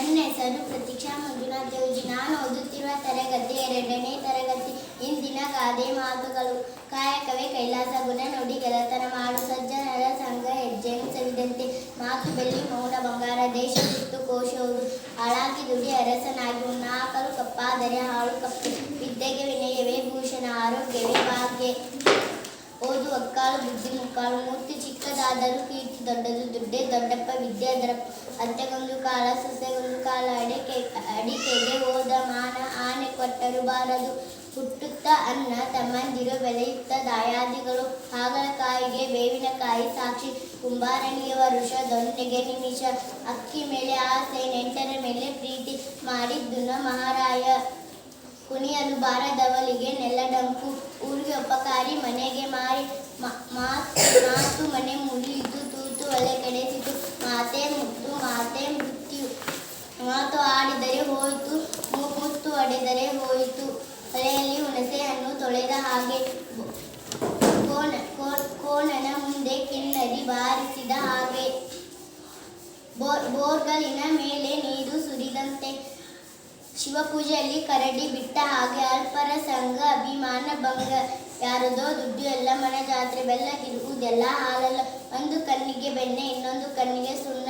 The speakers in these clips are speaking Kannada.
ನನ್ನ ಹೆಸರು ಪ್ರತೀಕ್ಷಾ ಮಂಜುನಾಥ್ ದೇವ್ಜಿ. ನಾನು ಓದುತ್ತಿರುವ ತರಗತಿ 2ನೇ ತರಗತಿ. ಇಂದಿನ ಗಾದೆ ಮಾತುಗಳು. ಕಾಯಕವೇ ಕೈಲಾಸ, ಗುಣ ನೋಡಿ ಗೆಳತನ ಮಾಡು, ಸಜ್ಜನರ ಸಂಘ ಹೆಜ್ಜೆಯನ್ನು ಸವಿದಂತೆ. ಮಾತು ಬೆಳ್ಳಿ, ಮೌನ ಬಂಗಾರ, ದೇಶ ಸುತ್ತು ಕೋಶವುದು. ಹಾಳಾಗಿ ದುಡಿ ಅರಸನಾಗಿ, ಉಣ್ಣಾಕಲು ಕಪ್ಪಾದರೆ ಹಾಳು ಕಪ್ಪು. ವಿದ್ಯೆಗೆ ವಿನಯವೇ ಭೂಷಣ, ಆರೋಗ್ಯವೇ ಭಾಗ್ಯ. ಓದು ಒಕ್ಕಾಲು, ಬುದ್ಧಿ ಮುಕ್ಕಾಲು. ಮೂರ್ತಿ ಚಿಕ್ಕದಾದರೂ ಕೀರ್ತಿ ದೊಡ್ಡದು, ದುಡ್ಡೇ ದೊಡ್ಡಪ್ಪ, ವಿದ್ಯೆ ದರಪ್ಪ. ಅತ್ತೆಗೊಂದು ಕಾಲ, ಸೊಸೆಗೊಂದು ಕಾಲ. ಅಡಿಕೆಗೆ ಹೋದ ಮಾನ, ಆನೆ ಕೊಟ್ಟರು ಬಾರದು. ಹುಟ್ಟುತ್ತ ಅನ್ನ ತಮ್ಮಂದಿರು, ಬೆಳೆಯುತ್ತ ದಾಯಾದಿಗಳು. ಹಾಗಲಕಾಯಿಗೆ ಬೇವಿನಕಾಯಿ ಸಾಕ್ಷಿ, ಕುಂಬಾರನಿಗೆ ವರುಷ, ದೊಣ್ಣೆಗೆ ನಿಮಿಷ. ಅಕ್ಕಿ ಮೇಲೆ ಆಸೆ, ನೆಂಟರ ಮೇಲೆ ಪ್ರೀತಿ, ಮಾಡಿದ್ದುನ ಮಹಾರಾಯ. ಕುಣಿಯಲು ಬಾರದವಳಿಗೆ ನೆಲ್ಲಡಂಕು, ಊರಿಗೆ ಉಪಕಾರಿ ಮನೆಗೆ ಮಾರಿ. ಮಾತು ಮನೆ ಮುರಿಯಿತು, ತೂತು ಒಲೆ ಕೆಡಿಸಿತು. ಮಾತೆ ಮುತ್ತು, ಮಾತೆ ಮೃತ್ಯು. ಮಾತು ಆಡಿದರೆ ಹೋಯಿತು, ಮುತ್ತು ಒಡೆದರೆ ಹೋಯಿತು. ಒಲೆಯಲ್ಲಿ ಹುಣಸೆ ಹಣ್ಣು ತೊಳೆದ ಹಾಗೆ, ಕೋಣನ ಮುಂದೆ ಕಿನ್ನರಿ ಬಾರಿಸಿದ ಹಾಗೆ. ಬೋರ್ಗಲಿನ ಮೇಲೆ ನೀರು ಸುರಿದಂತೆ, ಶಿವಪೂಜೆಯಲ್ಲಿ ಕರಡಿ ಬಿಟ್ಟ ಹಾಗೆ. ಅಲ್ಪರ ಸಂಘ ಅಭಿಮಾನ ಭಂಗ, ಯಾರದೋ ದುಡ್ಡು ಎಲ್ಲಮ್ಮನ ಜಾತ್ರೆ. ಬೆಲ್ಲಗಿರುವುದೆಲ್ಲ ಹಾಲಲ್ಲ, ಒಂದು ಕಣ್ಣಿಗೆ ಬೆಣ್ಣೆ, ಇನ್ನೊಂದು ಕಣ್ಣಿಗೆ ಸುಣ್ಣ.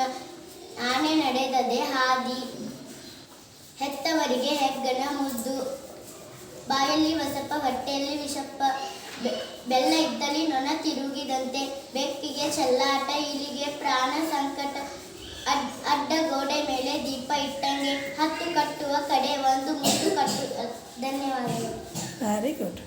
ಆನೆ ನಡೆದದೆ ಹಾದಿ, ಹೆತ್ತವರಿಗೆ ಹೆಗ್ಗಣ ಮುದ್ದು. ಬಾಯಲ್ಲಿ ವಸಪ, ಹೊಟ್ಟೆಯಲ್ಲಿ ವಿಷಪ್ಪ. ಬೆಲ್ಲ ಇದ್ದಲ್ಲಿ ನೊಣ ತಿರುಗಿದಂತೆ, ಬೆಕ್ಕಿಗೆ ಚೆಲ್ಲಾಟ, ಇಲಿಗೆ ಪ್ರಾಣ ಸಂಕಟ. ಅಡ್ಡ ಗೋಡೆ ಮೇಲೆ ದೀಪ ಇಟ್ಟಂಗೆ, ಹತ್ತು ಕಟ್ಟುವ ಕಡೆ ಒಂದು ಮುತ್ತು ಕಟ್ಟು. ಧನ್ಯವಾದಗಳು. Very good.